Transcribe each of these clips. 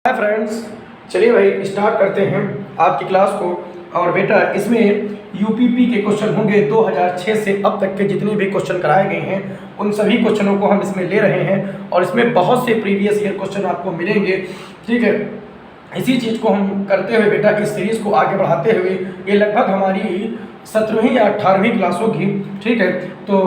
Hi friends, चलिए भाई start करते हैं आज की क्लास को। और बेटा इसमें यूपीपी के क्वेश्चन होंगे 2006 से अब तक के जितने भी क्वेश्चन कराए गए हैं उन सभी क्वेश्चनों को हम इसमें ले रहे हैं और इसमें बहुत से प्रीवियस ईयर क्वेश्चन आपको मिलेंगे। ठीक है, इसी चीज़ को हम करते हुए बेटा इस सीरीज़ को आगे बढ़ाते हुए ये लगभग हमारी 17वीं या 18वीं क्लास होगी। ठीक है, तो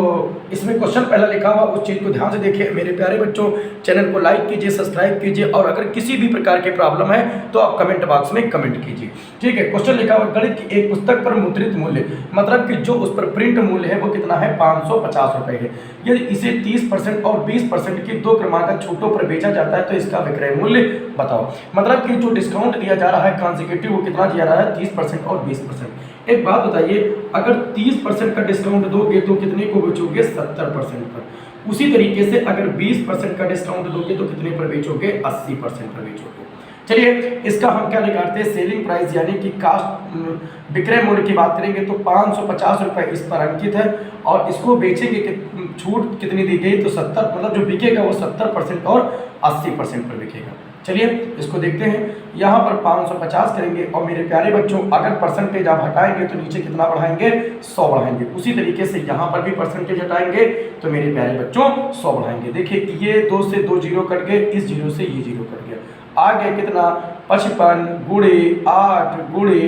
इसमें क्वेश्चन पहला लिखा हुआ उस चीज़ को ध्यान से देखिए मेरे प्यारे बच्चों। चैनल को लाइक कीजिए, सब्सक्राइब कीजिए और अगर किसी भी प्रकार की प्रॉब्लम है तो आप कमेंट बॉक्स में कमेंट कीजिए। ठीक है, क्वेश्चन लिखा हुआ गणित की एक पुस्तक पर मुद्रित मूल्य, मतलब कि जो उस पर प्रिंट मूल्य है वो कितना है, 550 रुपये है। यदि इसे 30% और 20% की दो क्रमागत छूटों पर बेचा जाता है तो इसका विक्रय मूल्य बताओ। मतलब कि जो डिस्काउंट दिया जा रहा है कॉन्जिक्यूटिव वो कितना दिया जा रहा है, 30% और 20%। एक बात बताइए, अगर 30% का डिस्काउंट दोगे तो कितने को बेचोगे, 70% पर। उसी तरीके से अगर 20% का डिस्काउंट दोगे तो कितने पर बेचोगे, 80% पर बेचोगे। चलिए इसका हम क्या निकालते हैं, सेलिंग प्राइस यानी कि कास्ट विक्रय मूल्य की बात करेंगे तो 550 रुपये इस पर अंकित है और इसको बेचेंगे कि छूट कितनी दी गई तो 70, मतलब जो बिकेगा वो 70% और 80% पर बिकेगा। चलिए इसको देखते हैं, यहाँ पर 550 करेंगे और मेरे प्यारे बच्चों अगर परसेंटेज आप हटाएंगे तो नीचे कितना बढ़ाएंगे, 100 बढ़ाएंगे। उसी तरीके से यहाँ पर भी परसेंटेज हटाएंगे तो मेरे प्यारे बच्चों 100 बढ़ाएंगे। देखिए ये 2 से 2 जीरो कट गए, इस जीरो से ये जीरो कट गया, आ गया कितना, 55 गुणे 8 गुणे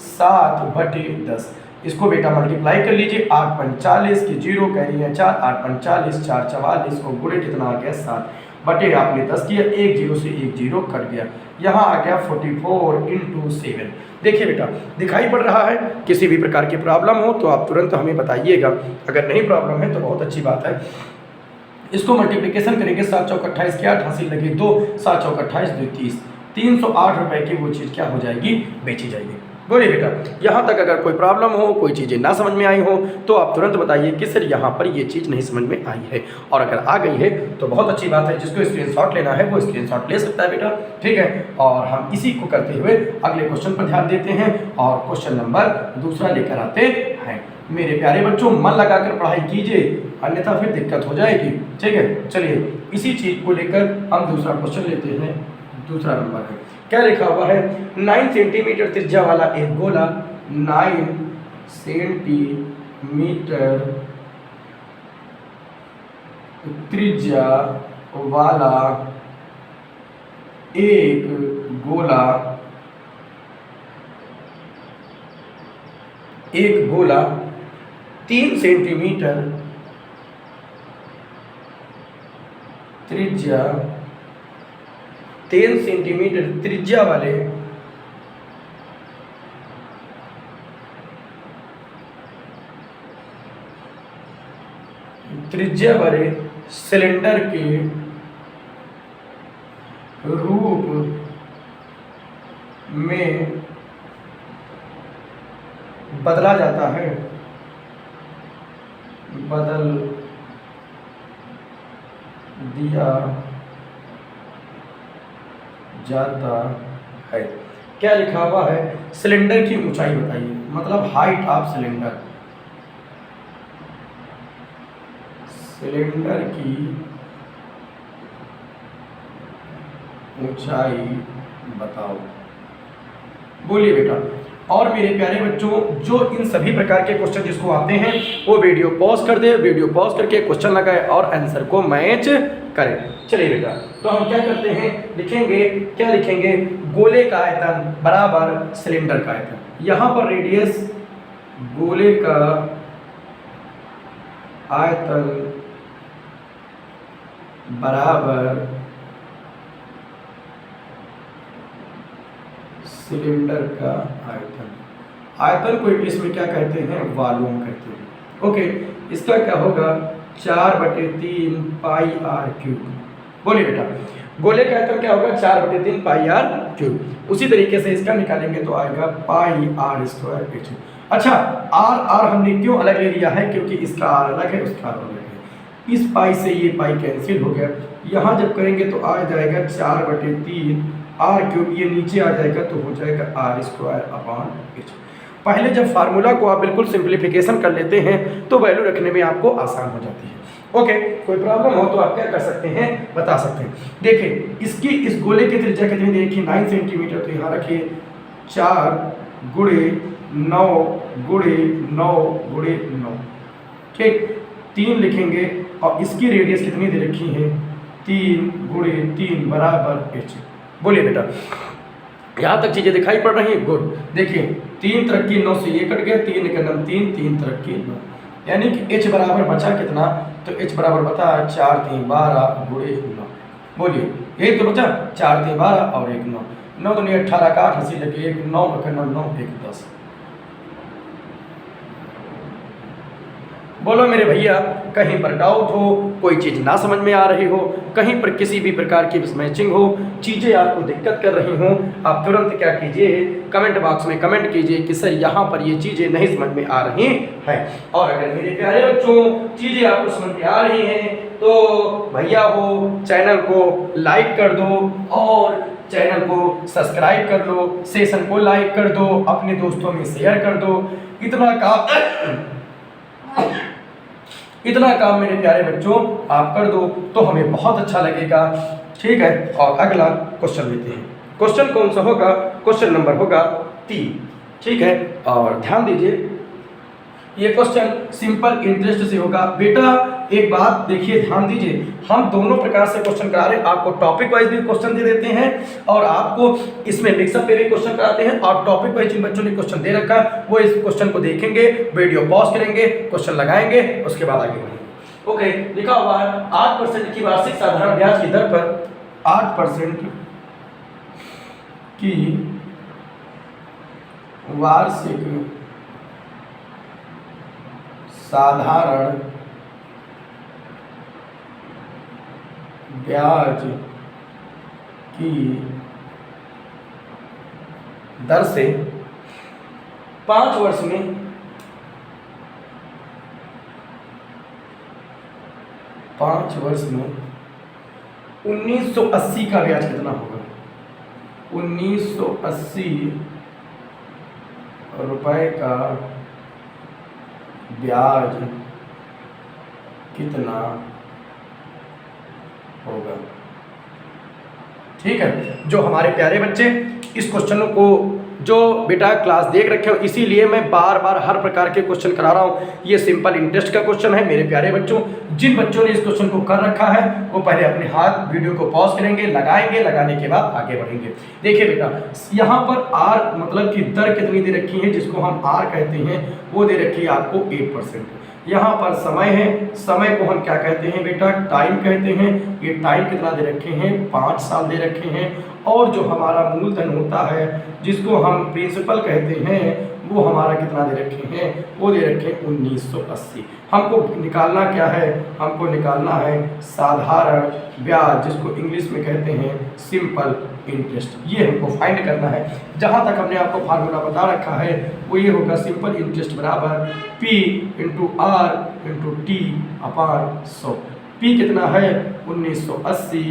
7 बटे 10। इसको बेटा मल्टीप्लाई कर लीजिए, 8 पंच 40 की जीरो कह रही है 4, 8 पंच 40, 4 44 को गुणे कितना आ गया 7 बटे आपने 10 किया, एक जीरो से एक जीरो कट गया, यहाँ आ गया 44 इंटू 7। देखिए बेटा दिखाई पड़ रहा है, किसी भी प्रकार की प्रॉब्लम हो तो आप तुरंत हमें बताइएगा, अगर नहीं प्रॉब्लम है तो बहुत अच्छी बात है। इसको मल्टीप्लिकेशन करेंगे, 7 चौक 28 के 8 हासिल लगे 2, 7 चौक 28 2 30, 308 रुपये की वो चीज़ क्या हो जाएगी, बेची जाएगी। बोलिए बेटा यहाँ तक अगर कोई प्रॉब्लम हो, कोई चीज़ें ना समझ में आई हो तो आप तुरंत बताइए कि सर यहाँ पर ये चीज़ नहीं समझ में आई है, और अगर आ गई है तो बहुत अच्छी बात है। जिसको स्क्रीनशॉट लेना है वो स्क्रीनशॉट ले सकता है बेटा। ठीक है, और हम इसी को करते हुए अगले क्वेश्चन पर ध्यान देते हैं और क्वेश्चन नंबर दूसरा लेकर आते हैं। मेरे प्यारे बच्चों मन लगाकर पढ़ाई कीजिए, अन्यथा फिर दिक्कत हो जाएगी। ठीक है, चलिए इसी चीज़ को लेकर हम दूसरा क्वेश्चन लेते हैं। दूसरा नंबर है, क्या लिखा हुआ है, 9 सेंटीमीटर त्रिज्या वाला एक गोला, 9 सेंटीमीटर त्रिज्या वाला एक गोला 3 सेंटीमीटर त्रिज्या 3 सेंटीमीटर त्रिज्या वाले सिलेंडर के रूप में बदला जाता है, बदल दिया जाता है। क्या लिखा हुआ है, सिलेंडर की ऊंचाई बताइए, मतलब हाइट ऑफ सिलेंडर, सिलेंडर की ऊंचाई बताओ। बोलिए बेटा। और मेरे प्यारे बच्चों जो इन सभी प्रकार के क्वेश्चन जिसको आते हैं वो वीडियो पॉज कर दे, वीडियो पॉज करके क्वेश्चन लगाए और आंसर को मैच करें। चलिए बेटा तो हम क्या करते हैं, लिखेंगे, क्या लिखेंगे, गोले का आयतन बराबर सिलेंडर का आयतन। यहाँ पर रेडियस, गोले का आयतन बराबर सिलेंडर का आयतन। आयतन को इंग्लिश में क्या कहते हैं, वॉल्यूम कहते हैं। ओके, इसका क्या होगा, 4/3 पाई आर क्यूब। बोलिए बेटा गोले का आयतन क्या होगा, 4/3 पाई आर क्यूब। उसी तरीके से इसका निकालेंगे तो आएगा पाई आर स्क्वायर एच। अच्छा आर हमने क्यों अलग ले लिया है, क्योंकि इसका आर अलग है, उसका आर अलग है। इस पाई से ये पाई कैंसिल हो गया, यहाँ जब करेंगे तो आ जाएगा 4/3 आर क्यूब, ये नीचे आ जाएगा तो हो जाएगा आर स्क्वायर अपॉन एच। पहले जब फार्मूला को आप बिल्कुल सिंप्लीफिकेशन कर लेते हैं तो वैल्यू रखने में आपको आसान हो जाती है। ओके, कोई प्रॉब्लम हो तो आप क्या कर सकते हैं, बता सकते हैं। देखिए इसकी इस गोले की त्रिज्या कितनी दे रखी, 9 सेंटीमीटर, तो यहाँ रखिए 4 गुणे 9 गुणे 9 गुणे 9, ठीक, 3 लिखेंगे। और इसकी रेडियस कितनी दे रखी है, 3 गुणे 3 बराबर h। बोलिए बेटा, यहाँ तक चीजें दिखाई पड़ रही हैं, गुड। देखिए 3 तरक्की 9 से ये कट गया, 3 का नाम 3, 3 तरक्की 9, यानी कि h बराबर बचा कितना, तो h बराबर बता 4 3 12 गुणे 9। बोलिए यही तो बचा, 4 3 12 और 1 9, 9 दूनी 18 का 8 80 लगे 1 9 9 9 1 10। बोलो मेरे भैया, कहीं पर डाउट हो, कोई चीज़ ना समझ में आ रही हो, कहीं पर किसी भी प्रकार की मिसमैचिंग हो, चीज़ें आपको दिक्कत कर रही हों, आप तुरंत क्या कीजिए, कमेंट बॉक्स में कमेंट कीजिए कि सर यहाँ पर ये चीज़ें नहीं समझ में आ रही हैं। और अगर मेरे प्यारे बच्चों चीज़ें आपको समझ में आ रही हैं तो भैया हो चैनल को लाइक कर दो और चैनल को सब्सक्राइब कर लो, सेशन को लाइक कर दो, अपने दोस्तों में शेयर कर दो। इतना काम मेरे प्यारे बच्चों आप कर दो तो हमें बहुत अच्छा लगेगा, ठीक है। और अगला क्वेश्चन लेते हैं। क्वेश्चन कौन सा होगा, क्वेश्चन नंबर होगा 3, ठीक है। और ध्यान दीजिए ये क्वेश्चन सिंपल इंटरेस्ट से होगा। बेटा एक बात देखिए, ध्यान दीजिए, हम दोनों प्रकार से क्वेश्चन करा रहे हैं, आपको टॉपिक वाइज भी क्वेश्चन दे देते हैं और आपको इसमें मिक्सअप पे भी क्वेश्चन कराते हैं। और टॉपिक वाइज जिन बच्चों ने क्वेश्चन दे रखा है वो इस क्वेश्चन को देखेंगे, वीडियो पॉज करेंगे, क्वेश्चन लगाएंगे, उसके बाद आगे बढ़ेंगे। ओके, लिखा हुआ है 8% की वार्षिक साधारण ब्याज की दर पर 8% की वार्षिक साधारण ब्याज की दर से 5 वर्ष में 1980 का ब्याज कितना होगा, 1980 रुपए का ब्याज कितना होगा, ठीक है। जो हमारे प्यारे बच्चे इस क्वेश्चन को जो बेटा क्लास देख रखे हो, इसीलिए मैं बार बार हर प्रकार के क्वेश्चन करा रहा हूँ। ये सिंपल इंटरेस्ट का क्वेश्चन है मेरे प्यारे बच्चों। जिन बच्चों ने इस क्वेश्चन को कर रखा है वो पहले अपने हाथ वीडियो को पॉज करेंगे, लगाएंगे, लगाने के बाद आगे बढ़ेंगे। देखिए बेटा यहाँ पर आर मतलब कि दर कितनी दे रखी है, जिसको हम आर कहते हैं, वो दे रखी है आपको 8%। यहाँ पर समय है, समय को हम क्या कहते हैं बेटा, टाइम कहते हैं। ये टाइम कितना दे रखे हैं, 5 साल दे रखे हैं। और जो हमारा मूलधन होता है जिसको हम प्रिंसिपल कहते हैं, वो हमारा कितना दे रखे हैं, वो दे रखे हैं 1980। हमको निकालना क्या है, हमको निकालना है साधारण ब्याज, जिसको इंग्लिश में कहते हैं सिंपल इंटरेस्ट। ये हमको फाइंड करना है। जहाँ तक हमने आपको फार्मूला बता रखा है वो ये होगा, सिंपल इंटरेस्ट बराबर P into R into T upon 100। P कितना है 1980,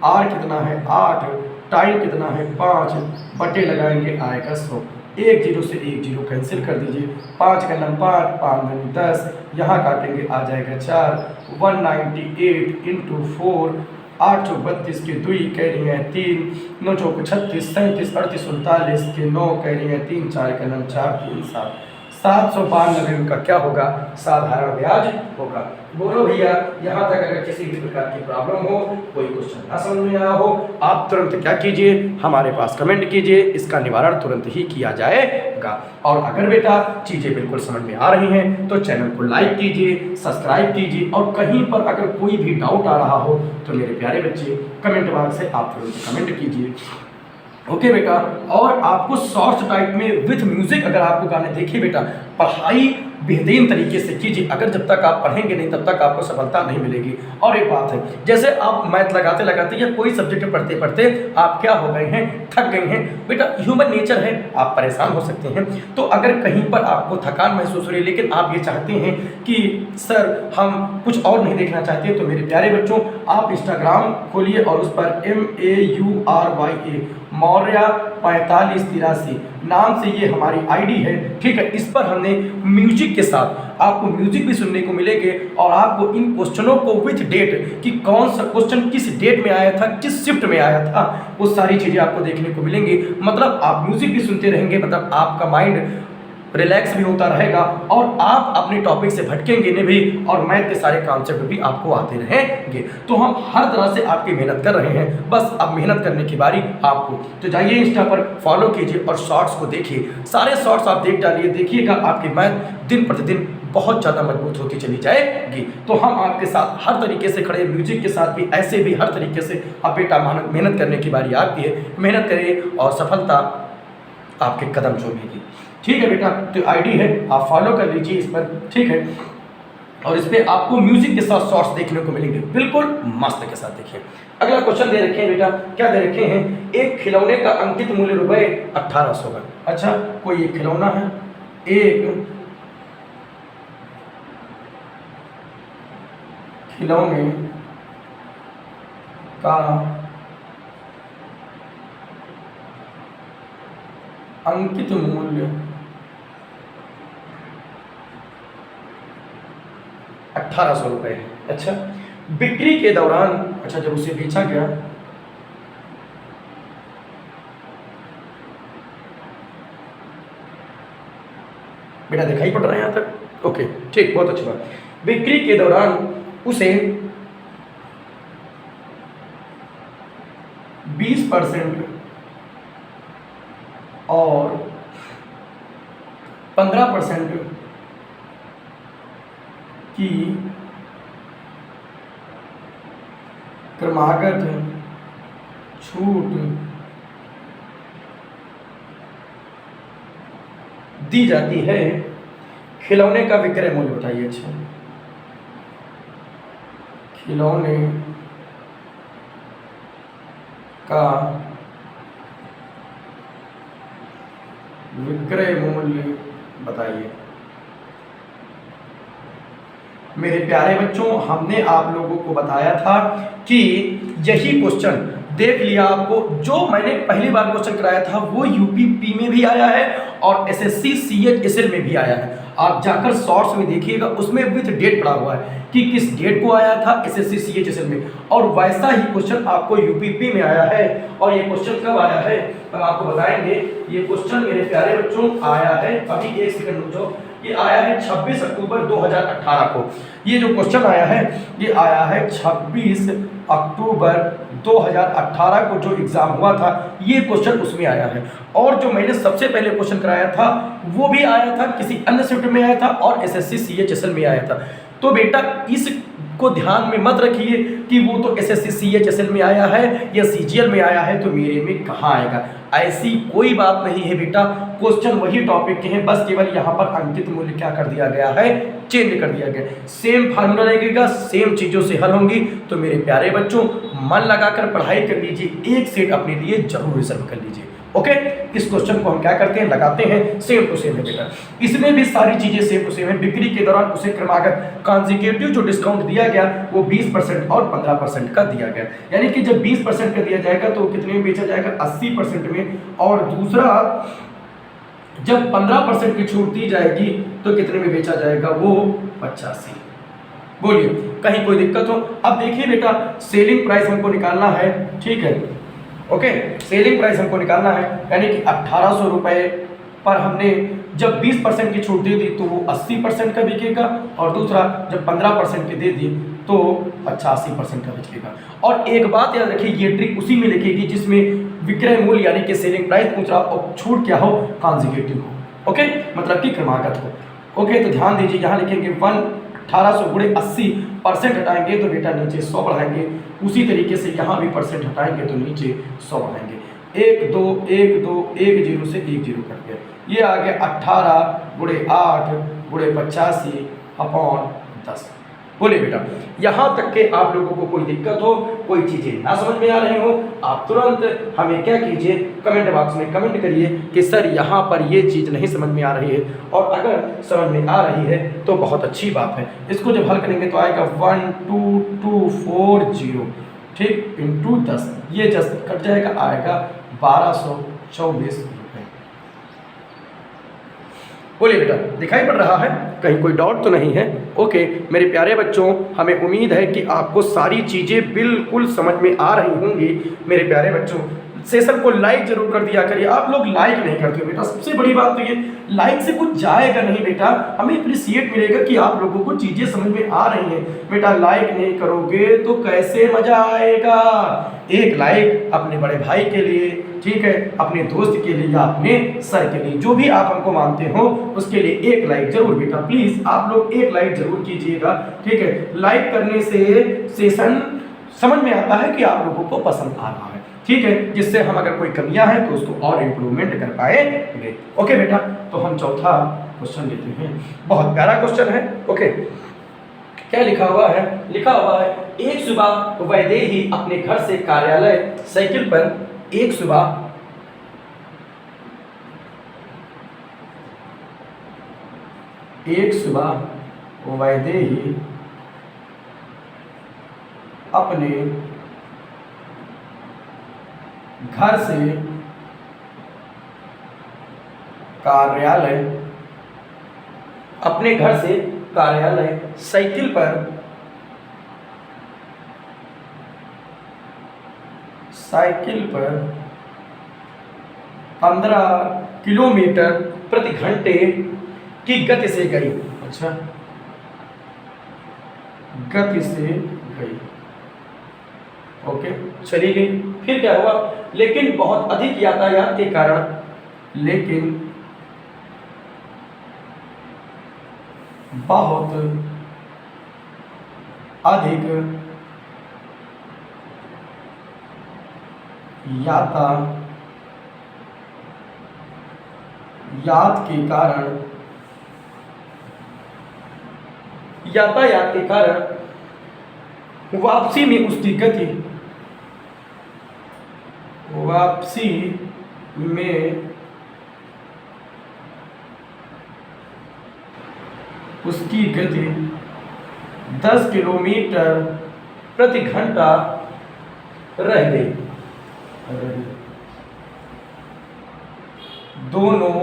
R कितना है 8, टाइम कितना है 5, बटे लगाएंगे आएगा 100। 1 0 से 1 0 कैंसिल कर दीजिए, 5 का नंबर 5 दूनी 10, यहाँ काटेंगे आ जाएगा 4। 198 इंटू 4, 8 32 के 2 कह रही हैं 3, 9 चौक 36, 37 38 39 के 9 कह रही हैं 3, 4 का नंबर 4 3 7, 792 का क्या होगा, साधारण ब्याज होगा। बोलो भैया यहाँ तक अगर किसी भी प्रकार की प्रॉब्लम हो, कोई क्वेश्चन ना समझ में आया हो, आप तुरंत क्या कीजिए, हमारे पास कमेंट कीजिए, इसका निवारण तुरंत ही किया जाएगा। और अगर बेटा चीज़ें बिल्कुल समझ में आ रही हैं तो चैनल को लाइक कीजिए, सब्सक्राइब कीजिए, और कहीं पर अगर कोई भी डाउट आ रहा हो तो मेरे प्यारे बच्चे कमेंट बॉक्स से आप तुरंत कमेंट कीजिए। ओके बेटा, और आपको शॉर्ट टाइप में विथ म्यूजिक अगर आपको गाने, देखिए बेटा पढ़ाई बेहतरीन तरीके से कीजिए। अगर जब तक आप पढ़ेंगे नहीं तब तक आपको सफलता नहीं मिलेगी। और एक बात है, जैसे आप मैथ लगाते लगाते या कोई सब्जेक्ट पढ़ते पढ़ते आप क्या हो गए हैं, थक गए हैं, बेटा ह्यूमन नेचर है, आप परेशान हो सकते हैं। तो अगर कहीं पर आपको थकान महसूस हो रही है लेकिन आप ये चाहते हैं कि सर हम कुछ और नहीं देखना चाहते, तो मेरे प्यारे बच्चों आप इंस्टाग्राम खोलिए और उस पर MAURYA मौर्या 4583 नाम से ये हमारी आईडी है, ठीक है। इस पर हमने म्यूजिक म्यूजिक के साथ, आपको म्यूजिक भी सुनने को मिलेंगे और आपको इन क्वेश्चनों को विथ डेट कि कौन सा क्वेश्चन किस डेट में आया था, किस शिफ्ट में आया था, वो सारी चीज़ें आपको देखने को मिलेंगी। मतलब आप म्यूजिक भी सुनते रहेंगे, मतलब आपका माइंड रिलैक्स भी होता रहेगा और आप अपने टॉपिक से भटकेंगे नहीं भी, और मैथ के सारे कॉन्सेप्ट भी आपको आते रहेंगे। तो हम हर तरह से आपकी मेहनत कर रहे हैं, बस अब मेहनत करने की बारी आपको। तो जाइए इंस्टा पर फॉलो कीजिए और शॉर्ट्स को देखिए, सारे शॉर्ट्स आप देख डालिए, देखिएगा आपकी मैथ दिन प्रतिदिन बहुत ज़्यादा मजबूत होती चली जाएगी। तो हम आपके साथ हर तरीके से खड़े, म्यूजिक के साथ भी ऐसे भी हर तरीके से। अब बेटा मेहनत करने की बारी आपकी है, मेहनत करिए और सफलता आपके कदम चूमेगी। ठीक है बेटा, तो आईडी है, आप फॉलो कर लीजिए इस पर, ठीक है। और इस पर आपको म्यूजिक के साथ शॉर्ट्स देखने को मिलेंगे, बिल्कुल मस्त के साथ। देखिए अगला क्वेश्चन दे रखे हैं बेटा, क्या दे रखे हैं, एक खिलौने का अंकित मूल्य रुपए 1800 का। अच्छा, कोई एक खिलौना है, एक खिलौने का अंकित मूल्य 1800 रुपये है। अच्छा, बिक्री के दौरान, अच्छा जब उसे बेचा गया, बेटा दिखाई पड़ रहा है यहाँ तक? ओके ठीक, बहुत अच्छी बात। बिक्री के दौरान उसे 20% और 15% की क्रमागत छूट दी जाती है। खिलौने का विक्रय मूल्य बताइए। अच्छा, खिलौने का विक्रय मूल्य बताइए। मेरे प्यारे बच्चों, हमने आप लोगों को बताया था कि यही क्वेश्चन देख लिया आपको, जो मैंने पहली बार क्वेश्चन कराया था वो यूपीपी में भी आया है और एसएससी सीएचएसएल में भी आया है। आप जाकर शॉर्ट्स में देखिएगा, उसमें विथ डेट पड़ा हुआ है कि किस डेट को आया था एसएससी सीएचएसएल में, और वैसा ही क्वेश्चन आपको यूपीपी में आया है। और ये क्वेश्चन कब आया है हम आपको बताएंगे। ये क्वेश्चन मेरे प्यारे बच्चों आया है, अभी एक सेकंड रुक जाओ, ये आया है 26 अक्टूबर 2018 को। ये जो क्वेश्चन आया है ये आया है 26 अक्टूबर 2018 को, जो एग्जाम हुआ था ये क्वेश्चन उसमें आया है। और जो मैंने सबसे पहले क्वेश्चन कराया था वो भी आया था, किसी अन्य शिफ्ट में आया था और एसएससी सीएचएसएल में आया था। तो बेटा इसको ध्यान में मत रखिए कि वो तो एसएससी सीएचएसएल में आया है या सीजीएल में आया है तो मेरे में कहाँ आएगा। ऐसी कोई बात नहीं है बेटा, क्वेश्चन वही टॉपिक के हैं, बस केवल यहाँ पर अंकित मूल्य क्या कर दिया गया है, चेंज कर दिया गया। सेम फार्मूला लगेगा, सेम चीज़ों से हल होंगी। तो मेरे प्यारे बच्चों मन लगाकर पढ़ाई कर लीजिए, एक सेट अपने लिए जरूर रिजर्व कर लीजिए। ओके, इस क्वेश्चन को हम क्या करते हैं, लगाते हैं, सेम टू सेम है बेटा। इसमें भी सारी चीजें सेम टू सेम है। बिक्री के दौरान उसे क्रमागत कॉन्जिक्यूटिव जो डिस्काउंट दिया गया वो 20% और 15% का दिया गया, यानी कि जब 20% का दिया जाएगा तो कितने में बेचा जाएगा, 80% में। और दूसरा जब 15% की छूट दी जाएगी तो कितने में बेचा जाएगा, वो 85। बोलिए कहीं कोई दिक्कत हो? अब देखिए बेटा, सेलिंग प्राइस हमको निकालना है, ठीक है, ओके। सेलिंग प्राइस हमको निकालना है, यानी कि 1800 रुपये पर हमने जब 20% की छूट दे दी तो वो 80% का बिकेगा, और दूसरा जब 15% की दे दी तो 85% का बिकेगा। और एक बात याद रखिए, ये ट्रिक उसी में लिखेगी जिसमें विक्रय मूल्य यानी कि सेलिंग प्राइस पूछ रहा और छूट क्या हो, कॉन्जिक्यूटिव हो, ओके, मतलब कि क्रमागत हो। ओके, तो ध्यान दीजिए, यहाँ लिखेंगे 1800 गुणे 80% हटाएंगे तो बेटा नीचे 100 बढ़ाएंगे। उसी तरीके से यहाँ भी परसेंट हटाएंगे तो नीचे 100 बढ़ाएंगे। 1 2 1 2 1 0 से 1 0 कट गया, ये आ गया 18 गुणे 8 गुणे 85 अपॉन 10। बोलिए बेटा, यहाँ तक के आप लोगों को कोई दिक्कत हो, कोई चीज़ें ना समझ में आ रही हो, आप तुरंत हमें क्या कीजिए, कमेंट बॉक्स में कमेंट करिए कि सर यहाँ पर ये चीज़ नहीं समझ में आ रही है, और अगर समझ में आ रही है तो बहुत अच्छी बात है। इसको जब हल करेंगे तो आएगा 12240, ठीक, इंटू 10, ये 10 कट जाएगा, आएगा 1224 रुपये। बोलिए बेटा, दिखाई पड़ रहा है? कहीं कोई डाउट तो नहीं है? ओके मेरे प्यारे बच्चों, हमें उम्मीद है कि आपको सारी चीज़ें बिल्कुल समझ में आ रही होंगी। मेरे प्यारे बच्चों, सेशन को लाइक जरूर कर दिया करिए। आप लोग लाइक नहीं करते हो बेटा, सबसे बड़ी बात तो ये, लाइक से कुछ जाएगा नहीं बेटा, हमें अप्रिसिएट मिलेगा कि आप लोगों को चीज़ें समझ में आ रही हैं। बेटा लाइक नहीं करोगे तो कैसे मजा आएगा? एक लाइक अपने बड़े भाई के लिए, ठीक है, अपने दोस्त के लिए या अपने सर के लिए, जो भी आप हमको मानते हो उसके लिए एक लाइक जरूर बेटा, प्लीज आप लोग एक लाइक जरूर कीजिएगा, ठीक है। लाइक करने से सेशन समझ में आता है कि आप लोगों को पसंद आ रहा है, ठीक है, जिससे हम अगर कोई कमियां हैं तो उसको और इम्प्रूवमेंट कर पाएंगे। ओके बेटा, तो हम चौथा क्वेश्चन लेते हैं। बहुत प्यारा क्वेश्चन है। ओके, क्या लिखा हुआ है? लिखा हुआ है, एक सुबह वैदेही अपने घर से कार्यालय साइकिल पर, एक सुबह वैदेही अपने घर से कार्यालय, अपने घर से कार्यालय साइकिल पर 15 किलोमीटर प्रति घंटे की गति से गई। अच्छा, गति से गई। ओके, चली गई। फिर क्या हुआ? लेकिन बहुत अधिक यातायात के कारण, लेकिन बहुत अधिक यातायात के कारण वापसी में उसकी गति, वापसी में उसकी गति 10 किलोमीटर प्रति घंटा रह गई। दोनों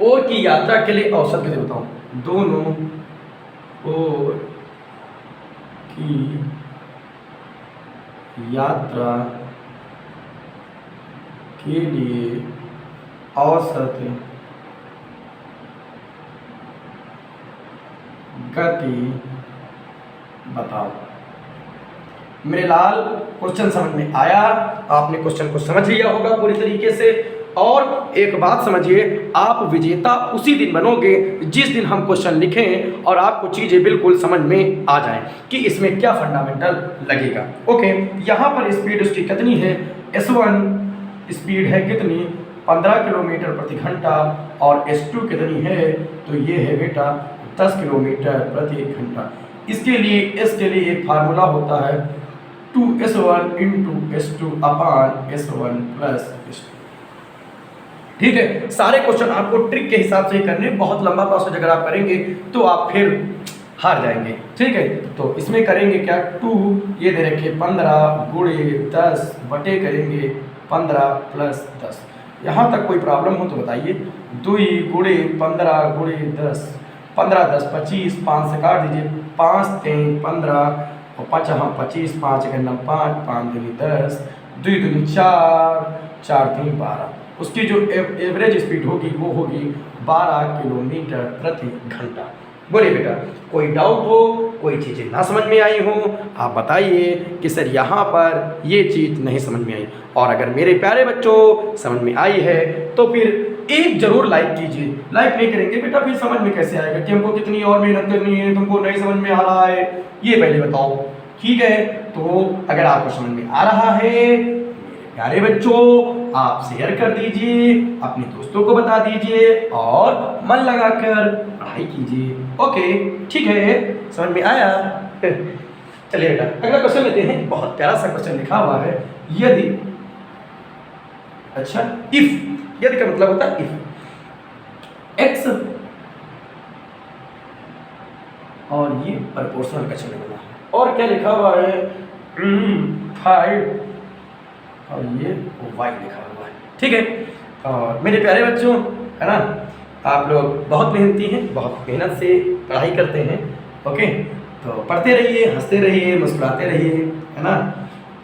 ओर की यात्रा के लिए औसत गति बताऊं, दोनों ओर की यात्रा के लिए औसत गति बताओ। मेरे लाल, क्वेश्चन समझ में आया? आपने क्वेश्चन को समझ लिया होगा पूरी तरीके से। और एक बात समझिए, आप विजेता उसी दिन बनोगे जिस दिन हम क्वेश्चन लिखें और आपको चीज़ें बिल्कुल समझ में आ जाएं कि इसमें क्या फंडामेंटल लगेगा। ओके, यहाँ पर स्पीड उसकी कितनी है? S1 स्पीड है कितनी? 15 किलोमीटर प्रति घंटा। और S2 कितनी है? तो ये है बेटा 10 किलोमीटर प्रति घंटा। इसके लिए S के लिए एक फार्मूला होता है 2S1 × S2 / S1 + S2। ठीक है, सारे क्वेश्चन आपको ट्रिक के हिसाब से ही करने, बहुत लंबा प्रोसेस अगर आप करेंगे तो आप फिर हार जाएंगे। ठीक है, तो इसमें करेंगे क्या? 2 ये दे रखे 15 × 10 बटे करेंगे 15 + 10। यहाँ तक कोई प्रॉब्लम हो तो बताइए। 2 × 15 × 10, 15 10 25, 5 से काट दीजिए, 5 3 15 और 5 हाँ 25, 5 × 9 5, 5 दूनी 10, 2 दूनी 4, 4 3 12। उसकी जो एवरेज स्पीड होगी वो होगी 12 किलोमीटर प्रति घंटा। बोलिए बेटा, कोई डाउट हो, कोई चीज़ें ना समझ में आई हो, आप बताइए कि सर यहाँ पर ये चीज़ नहीं समझ में आई। और अगर मेरे प्यारे बच्चों समझ में आई है तो फिर एक जरूर लाइक कीजिए। लाइक नहीं करेंगे बेटा फिर समझ में कैसे आएगा कि हमको कितनी और मेहनत करनी है, तुमको नहीं समझ में आ रहा है, ये पहले बताओ। ठीक है, तो अगर आपको समझ में आ रहा है प्यारे बच्चों, आप शेयर कर दीजिए, अपने दोस्तों को बता दीजिए और मन लगाकर पढ़ाई कीजिए। ओके, ठीक है, समझ में आया? चलिए बेटा अगला क्वेश्चन लेते हैं। बहुत प्यारा सा क्वेश्चन लिखा हुआ है, यदि, अच्छा इफ, यदि का मतलब होता है इफ एक्स, और ये प्रोपोर्शनल का चिन्ह बना है, और क्या लिखा हुआ है 5 और ये y लिखा हुआ है। ठीक है, और मेरे प्यारे बच्चों, है ना, आप लोग बहुत मेहनती हैं, बहुत मेहनत से पढ़ाई करते हैं। ओके, तो पढ़ते रहिए, हंसते रहिए, मुस्कुराते रहिए, है ना,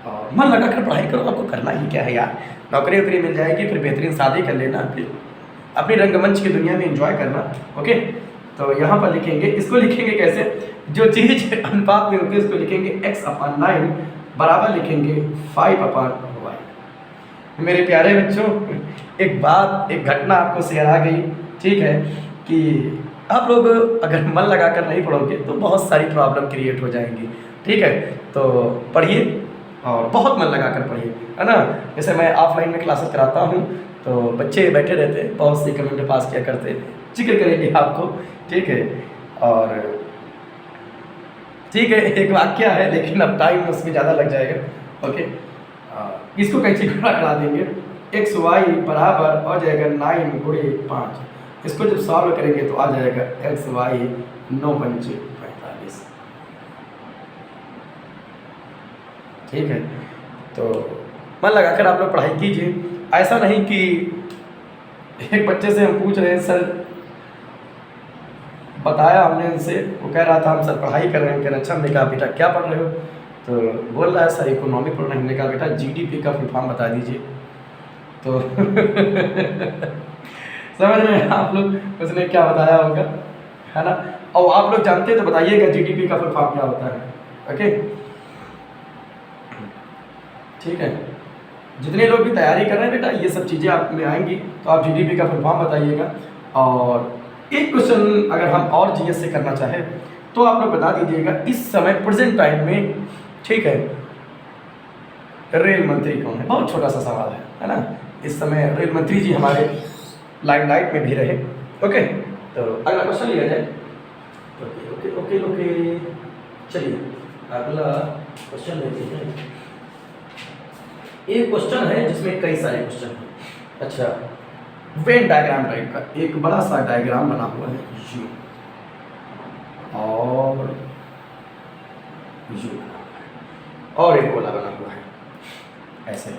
और मन लगा कर पढ़ाई करो। आपको करना ही क्या है यार, नौकरी वोकरी मिल जाएगी, फिर बेहतरीन शादी कर लेना, फिर अपनी रंगमंच की दुनिया में एंजॉय करना। ओके, तो यहाँ पर लिखेंगे, इसको लिखेंगे कैसे, जो चीज़ अनुपात में होती है उसको लिखेंगे x/9 बराबर लिखेंगे 5/y। मेरे प्यारे बच्चों, एक बात, एक घटना आपको शेयर आ गई, ठीक है, कि आप लोग अगर मन लगा कर नहीं पढ़ोगे तो बहुत सारी प्रॉब्लम क्रिएट हो जाएंगी। ठीक है, तो पढ़िए और बहुत मन लगा कर पढ़िए, है ना। जैसे मैं ऑफलाइन में क्लासेस कराता हूँ तो बच्चे बैठे रहते हैं, बहुत सी कमेंट पास किया करते हैं, जिक्र करेंगे आपको। ठीक है, और ठीक है, एक वाक्य है लेकिन अब टाइम उसमें ज़्यादा लग जाएगा। ओके, इसको कैसे गुणा करा देंगे, xy बराबर हो जाएगा 9 × 5। इसको जब सॉल्व करेंगे तो आ जाएगा xy 9×5 45। ठीक है, तो मन लगाकर आप लोग पढ़ाई कीजिए। ऐसा नहीं कि एक बच्चे से हम पूछ रहे हैं, सर बताया हमने इनसे, वो कह रहा था हम सर पढ़ाई कर रहे हैं। कह रहे अच्छा, हमने कहा बेटा क्या पढ़ रहे हो, तो बोल रहा है सर इकोनॉमी पढ़ रहे हैं। हमने कहा बेटा जीडीपी का फुल फॉर्म बता दीजिए। तो समझ रहे हैं आप लोग उसने क्या बताया होगा, है ना। और आप लोग जानते हैं तो बताइएगा जीडीपी का फुल फॉर्म क्या होता है। ओके, ठीक है, जितने लोग भी तैयारी कर रहे हैं बेटा, ये सब चीज़ें आप में आएंगी तो आप जीडीपी का फुल फॉर्म बताइएगा। और एक क्वेश्चन अगर हम और जीएस से करना चाहें तो आप लोग बता दीजिएगा इस समय प्रेजेंट टाइम में, ठीक है, रेल मंत्री कौन है। बहुत छोटा सा सवाल है ना। इस समय रेल मंत्री जी हमारे लाइमलाइट में भी रहे। ओके, तो अगला क्वेश्चन लिया जाए। ओके ओके ओके ओके, चलिए अगला क्वेश्चन लेते हैं। एक क्वेश्चन है जिसमें कई सारे क्वेश्चन हैं। अच्छा, वेन डायग्राम टाइप का एक बड़ा सा डायग्राम बना हुआ है, यू और यू, और एक गोला बना हुआ है ऐसे,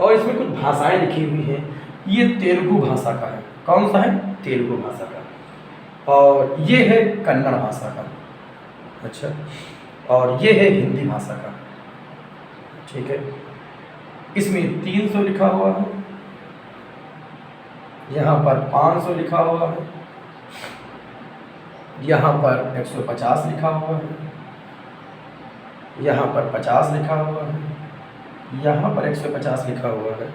और इसमें कुछ भाषाएं लिखी हुई हैं। ये तेलुगु भाषा का है। कौन सा है, तेलुगु भाषा का, और ये है कन्नड़ भाषा का। अच्छा, और ये है हिंदी भाषा का। ठीक है, इसमें 300 लिखा हुआ है, यहाँ पर 500 लिखा हुआ है, यहाँ पर 150 लिखा हुआ है, यहाँ पर 50 लिखा हुआ है, यहाँ पर 150 लिखा हुआ है,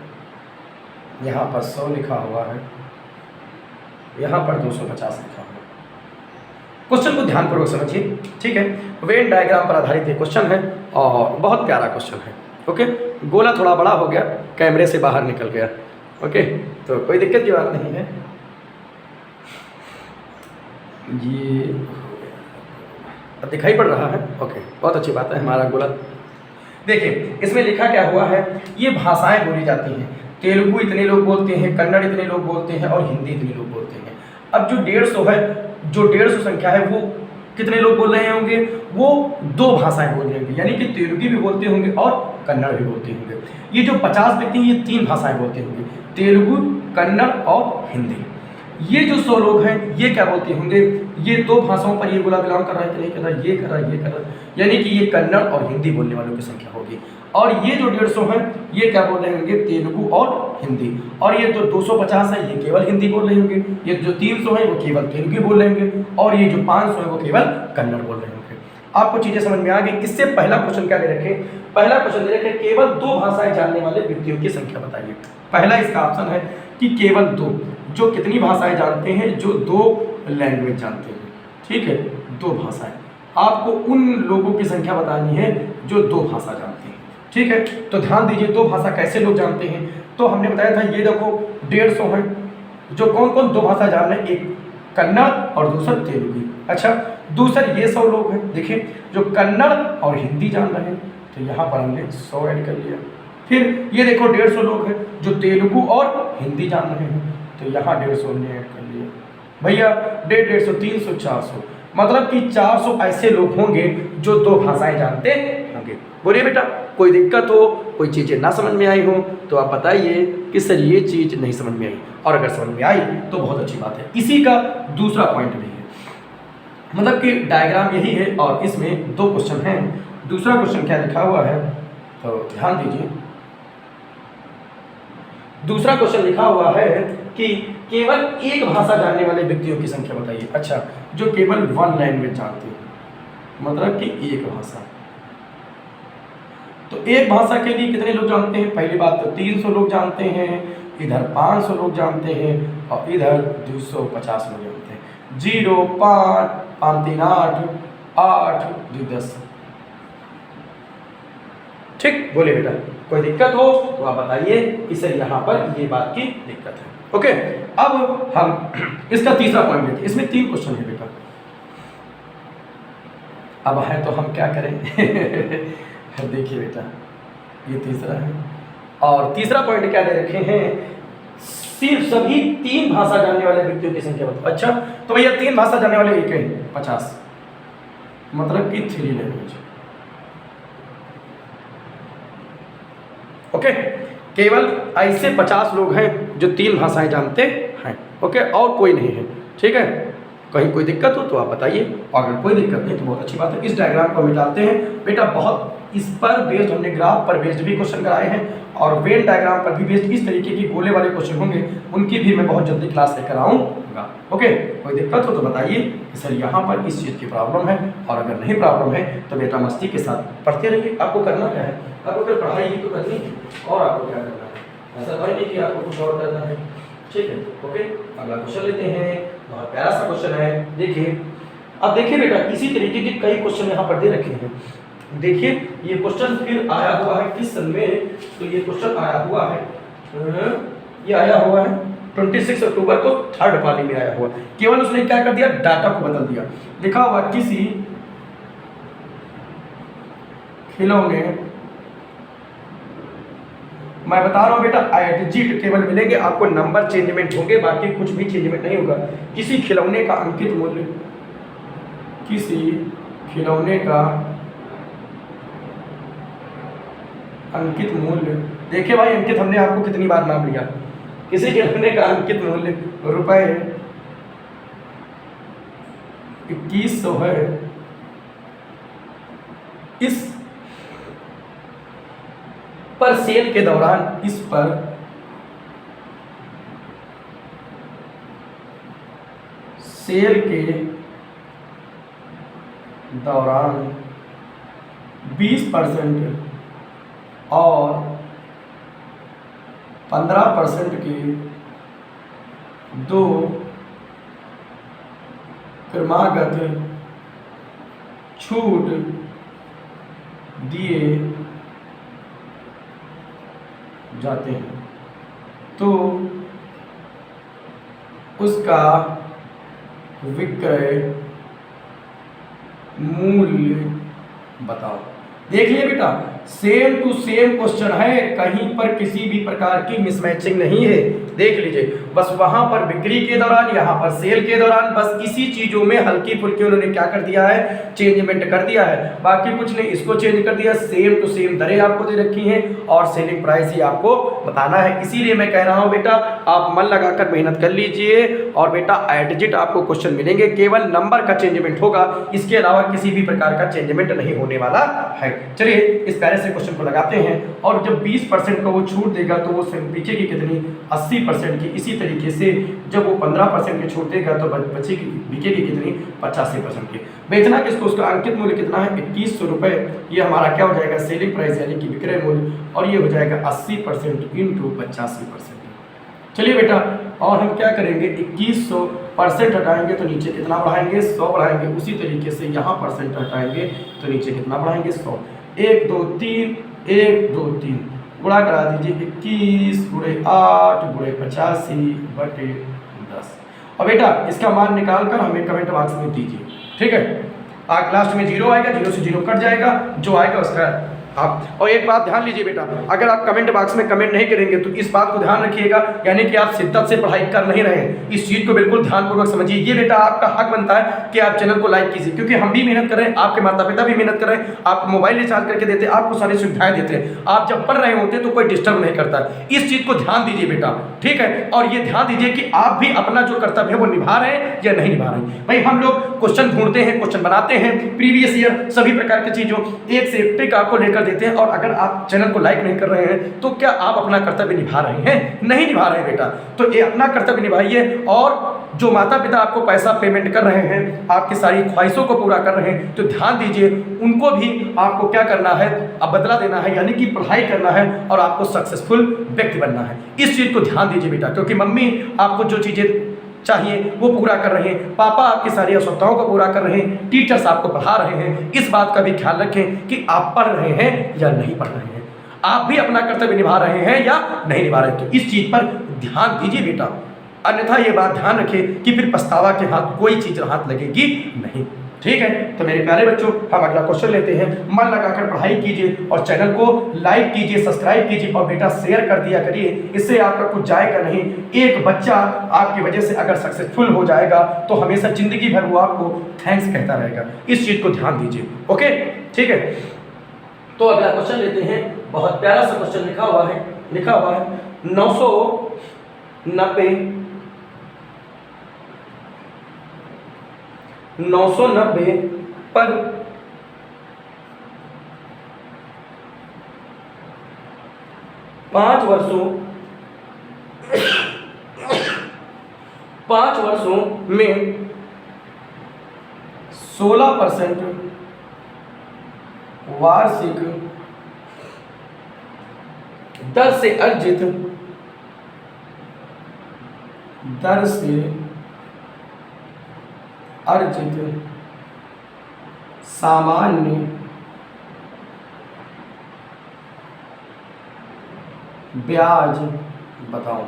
यहाँ पर 100 लिखा हुआ है, यहाँ पर 250 लिखा हुआ है। क्वेश्चन को ध्यानपूर्वक समझिए। ठीक है, वेन डायग्राम पर आधारित ये क्वेश्चन है और बहुत प्यारा क्वेश्चन है। ओके, गोला थोड़ा बड़ा हो गया, कैमरे से बाहर निकल गया। ओके, तो कोई दिक्कत की बात नहीं है। ये अब दिखाई पड़ रहा है। ओके, बहुत अच्छी बात है। हमारा गोला देखिए, इसमें लिखा क्या हुआ है, ये भाषाएं बोली जाती हैं। तेलुगु इतने लोग बोलते हैं, कन्नड़ इतने लोग बोलते हैं और हिंदी इतने लोग बोलते हैं। अब जो 150 है, जो 150 संख्या है, वो कितने लोग बोल रहे होंगे, वो 2 भाषाएं बोल रहे होंगे, यानी कि तेलुगु भी बोलते होंगे और कन्नड़ भी बोलते होंगे। ये जो 50 व्यक्ति हैं, ये 3 भाषाएं बोलते होंगे, तेलुगु, कन्नड़ और हिंदी। ये जो 100 लोग हैं, ये क्या बोलते होंगे, ये 2 भाषाओं पर ये गोला बिलोंग कर रहा है कि नहीं कर रहा है, ये कर रहा है, ये कर रहा है, यानी कि ये कन्नड़ और हिंदी बोलने वालों की संख्या होगी। और ये जो 150 हैं, ये क्या बोल रहे होंगे, तेलुगु और हिंदी। और ये जो 250 है, ये केवल हिंदी बोल रहे होंगे। ये जो 300 है, वो केवल तेलुगु बोल रहे होंगे, और ये जो 500 है, वो केवल कन्नड़ बोल रहे होंगे। आपको चीज़ें समझ में आ गई। इससे पहला क्वेश्चन क्या दे रखे, पहला क्वेश्चन दे रखे केवल 2 भाषाएं जानने वाले व्यक्तियों की संख्या बताइए। पहला इसका ऑप्शन है कि केवल 2, जो कितनी भाषाएं जानते हैं, जो 2 लैंग्वेज जानते हैं। ठीक है, 2 भाषाएं। आपको उन लोगों की संख्या बतानी है जो 2 भाषा जानते हैं। ठीक है, तो ध्यान दीजिए 2 भाषा कैसे लोग जानते हैं। तो हमने बताया था, ये देखो 150 है, जो कौन कौन 2 भाषा जान रहे हैं, एक कन्नड़ और दूसरा तेलुगु। अच्छा, दूसरा ये 100 लोग हैं, देखिए, जो कन्नड़ और हिंदी जान रहे हैं, तो यहाँ पर हमने 100 ऐड कर लिया। फिर ये देखो 150 लोग हैं जो तेलुगु और हिंदी जान रहे हैं, तो यहाँ 150 हमने ऐड कर लिया। भैया 150, 300, 400, मतलब कि 400 ऐसे लोग होंगे जो 2 भाषाएं जानते हैं। होंगे। बोलिए बेटा, कोई दिक्कत हो, कोई चीज़ें ना समझ में आई हो तो आप बताइए कि सर ये चीज़ नहीं समझ में आई, और अगर समझ में आई तो बहुत अच्छी बात है। इसी का दूसरा पॉइंट भी है, मतलब कि डायग्राम यही है और इसमें 2 क्वेश्चन हैं। दूसरा क्वेश्चन क्या लिखा हुआ है तो ध्यान दीजिए। दूसरा क्वेश्चन लिखा हुआ है कि केवल एक भाषा जानने वाले व्यक्तियों की संख्या बताइए। अच्छा, जो केवल 1 लैंग्वेज जानते हैं, मतलब कि एक भाषा। तो एक भाषा के लिए कितने लोग जानते हैं? पहली बात तो 300 लोग जानते हैं, इधर 500 लोग जानते हैं और इधर 250 लोग जानते हैं। 0 5 5 3 8 8 2 10। ठीक, बोले बेटा, कोई दिक्कत हो तो आप बताइए कि सर यहाँ पर ये बात की दिक्कत है। ओके, अब हम इसका तीसरा पॉइंट लेते हैं। इसमें 3 क्वेश्चन है बेटा। अब है तो हम क्या करें? देखिए बेटा, ये तीसरा है और तीसरा पॉइंट क्या दे रखे हैं? सिर्फ सभी 3 भाषा जानने वाले व्यक्तियों की संख्या बताओ। अच्छा, तो भैया 3 भाषा जानने वाले एक है 50, मतलब कि 3 लैंग्वेज। ओके, केवल ऐसे 50 लोग हैं जो 3 भाषाएं जानते हैं। ओके, और कोई नहीं है। ठीक है, कहीं कोई दिक्कत हो तो आप बताइए, और अगर कोई दिक्कत नहीं तो बहुत अच्छी बात है। इस डायग्राम को हम डालते हैं बेटा। बहुत इस पर बेस्ड हमने ग्राफ पर बेस्ड भी क्वेश्चन कराए हैं और वेन डायग्राम पर भी बेस्ड इस तरीके की गोले वाले क्वेश्चन होंगे, उनकी भी मैं बहुत जल्दी क्लास लेकर आऊँगा। ओके, कोई दिक्कत हो तो बताइए कि सर यहाँ पर इस चीज़ की प्रॉब्लम है, और अगर नहीं प्रॉब्लम है तो बेटा मस्ती के साथ पढ़ते रहिए। आपको करना क्या है? आपको अगर पढ़ाई ही तो करनी है, और आपको क्या करना है? ऐसा तो नहीं कि आपको कुछ और करना है। ठीक है, ओके, अगला क्वेश्चन लेते हैं। बहुत प्यारा सा क्वेश्चन है, देखिए। अब देखिए बेटा, इसी तरीके के कई क्वेश्चन यहाँ पर दे रखे हैं। देखिए, ये क्वेश्चन फिर आया हुआ है किस सन में? तो ये क्वेश्चन आया हुआ है, ये आया हुआ है 26 अक्टूबर को 3rd पाली में आया हुआ। केवल उसने क्या कर दिया? डाटा को बदल दिया। लिखा हुआ किसी खिलौने, मैं बता रहा हूँ बेटा, एडजिट केवल मिलेंगे आपको, नंबर चेंजमेंट होंगे, बाकी कुछ भी चेंजमेंट नहीं होगा। किसी खिलौने का अंकित मूल्य, किसी खिलौने का अंकित मूल्य, देखिए भाई, अंकित हमने आपको कितनी बार नाम लिया। किसी खिलौने का अंकित मूल्य रुपए 2100 है। इस पर सेल के दौरान, इस पर सेल के दौरान 20% और 15% की 2 क्रमागत छूट दिए जाते हैं, तो उसका विक्रय मूल्य बताओ। देख लिए बेटा, सेम टू सेम क्वेश्चन है, कहीं पर किसी भी प्रकार की मिसमैचिंग नहीं है। देख लीजिए, बस वहां पर बिक्री के दौरान, यहाँ पर सेल के दौरान, बस इसी चीजों में हल्की फुल्की उन्होंने क्या कर दिया है? चेंजमेंट कर दिया है, बाकी कुछ नहीं। इसको चेंज कर दिया, सेम टू सेम दरें आपको दे रखी हैं और सेलिंग प्राइस ही आपको बताना है। इसीलिए मैं कह रहा हूँ बेटा, आप मन लगाकर मेहनत कर लीजिए और बेटा एडजिट आपको क्वेश्चन मिलेंगे, केवल नंबर का चेंजमेंट होगा, इसके अलावा किसी भी प्रकार का चेंजमेंट नहीं होने वाला है। चलिए इस प्यारे से क्वेश्चन को लगाते हैं। और जब 20% का वो छूट देगा तो वो पीछे की कितनी? 80% की। इसी तरीके से जब वो 15% की छूट देगा तो बचेगी, बिकेगी कितनी? 85% की। बेचना किसको? उसका अंकित मूल्य कितना है? 2100 रुपये। ये हमारा क्या हो जाएगा? सेलिंग प्राइस यानी कि विक्रय मूल्य, और ये हो जाएगा 80% इंटू 85%। चलिए बेटा, और हम क्या करेंगे? 2100% हटाएंगे तो नीचे कितना बढ़ाएंगे? 100 बढ़ाएंगे। उसी तरीके से यहाँ परसेंट हटाएंगे तो नीचे कितना बढ़ाएंगे? 100। 1 2 3 1 2 3 गुणा करा दीजिए, 21 गुणे 8 गुणे 85/10। और बेटा इसका मान निकाल कर हमें कमेंट बॉक्स में दीजिए, ठीक है? लास्ट में 0 आएगा, 0 से 0 कट जाएगा, जो आएगा उसका आप। और एक बात ध्यान लीजिए बेटा, अगर आप कमेंट बॉक्स में कमेंट नहीं करेंगे तो इस बात को ध्यान रखिएगा, यानी कि आप शिद्दत से पढ़ाई कर नहीं रहे हैं। इस चीज़ को बिल्कुल ध्यानपूर्वक समझिए। ये बेटा आपका हक बनता है कि आप चैनल को लाइक कीजिए, क्योंकि हम भी मेहनत कर रहे हैं, आपके माता पिता भी मेहनत कर रहे हैं, आपको मोबाइल रिचार्ज करके देते हैं, आपको सारी सुविधाएं देते हैं। आप जब पढ़ रहे होते हैं तो कोई डिस्टर्ब नहीं करता। इस चीज़ को ध्यान दीजिए बेटा, ठीक है। और ये ध्यान दीजिए कि आप भी अपना जो कर्तव्य है वो निभा रहे हैं या नहीं निभा रहे हैं। भाई हम लोग क्वेश्चन ढूंढते हैं, क्वेश्चन बनाते हैं, प्रीवियस ईयर सभी प्रकार की चीज़ों एक से एक ट्रिक आपको लेकर देते हैं। और अगर आप चैनल को लाइक नहीं कर रहे हैं तो क्या आप अपना कर्तव्य निभा रहे हैं? नहीं निभा रहे हैं बेटा। तो ये अपना कर्तव्य निभाइए। और जो माता पिता आपको पैसा पेमेंट कर रहे हैं, आपकी सारी ख्वाहिशों को पूरा कर रहे हैं, तो ध्यान दीजिए उनको भी आपको क्या करना है, अब बदला देना है, यानी कि पढ़ाई करना है और आपको सक्सेसफुल व्यक्ति बनना है। इस चीज़ को ध्यान दीजिए बेटा, क्योंकि मम्मी आपको जो चीज़ें चाहिए वो पूरा कर रहे हैं, पापा आपकी सारी आवश्यकताओं को पूरा कर रहे हैं, टीचर्स आपको पढ़ा रहे हैं। इस बात का भी ख्याल रखें कि आप पढ़ रहे हैं या नहीं पढ़ रहे हैं, आप भी अपना कर्तव्य निभा रहे हैं या नहीं निभा रहे हैं। तो इस चीज़ पर ध्यान दीजिए बेटा, अन्यथा ये बात ध्यान रखें कि फिर पछतावा के हाथ कोई चीज़ हाथ लगेगी नहीं, ठीक है। तो मेरे प्यारे बच्चों, हम अगला क्वेश्चन लेते हैं। मन लगाकर पढ़ाई कीजिए और चैनल को लाइक कीजिए, सब्सक्राइब कीजिए और बेटा शेयर कर दिया करिए, इससे आपका कुछ जाएगा नहीं। एक बच्चा आपकी वजह से अगर सक्सेसफुल हो जाएगा तो हमेशा जिंदगी भर वो आपको थैंक्स कहता रहेगा। इस चीज़ को ध्यान दीजिए, ओके, ठीक है। तो अगला क्वेश्चन लेते हैं। बहुत प्यारा सा क्वेश्चन लिखा हुआ है 990 पर 5 वर्षों में 16% वार्षिक दर से अर्जित सामान्य ब्याज बताओ।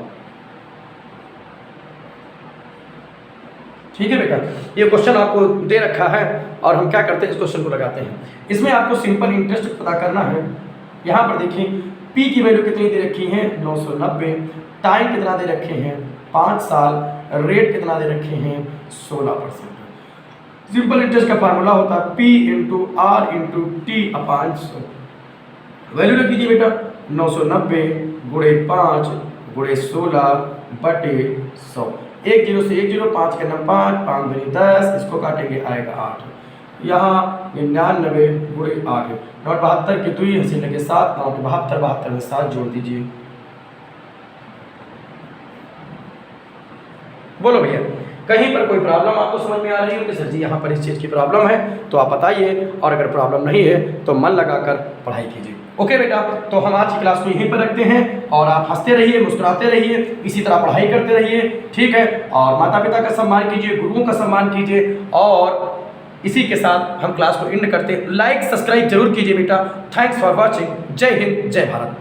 ठीक है बेटा, ये क्वेश्चन आपको दे रखा है और हम क्या करते हैं, इस क्वेश्चन को लगाते हैं। इसमें आपको सिंपल इंटरेस्ट पता करना है। यहाँ पर देखिए पी की वैल्यू कितनी दे रखी है 990, टाइम कितना दे रखे हैं 5 साल, रेट कितना दे रखे हैं 16%। सिंपल इंटरेस्ट का फार्मूला होता है P into R into T upon 100। Value रख दीजिए बेटा 990 गुणे 5 गुणे 16 बटे 100। 1 0 से 1 0, 5 के नम 5, 5 दूनी 10, इसको काटेंगे आएगा 8। यहाँ 99 गुणे 8, 972 के 2 हंसी लगे 7, 9 के 72, 72 में 7 जोड़ दीजिए। बोलो भैया, कहीं पर कोई प्रॉब्लम आपको समझ में आ रही हो कि सर जी यहाँ पर इस चीज़ की प्रॉब्लम है तो आप बताइए, और अगर प्रॉब्लम नहीं है तो मन लगाकर पढ़ाई कीजिए। ओके बेटा, तो हम आज की क्लास को यहीं पर रखते हैं और आप हंसते रहिए, मुस्कुराते रहिए, इसी तरह पढ़ाई करते रहिए, ठीक है। और माता पिता का सम्मान कीजिए, गुरुओं का सम्मान कीजिए, और इसी के साथ हम क्लास को एंड करते हैं। लाइक सब्सक्राइब जरूर कीजिए बेटा। Thanks for watching. जय हिंद, जय भारत।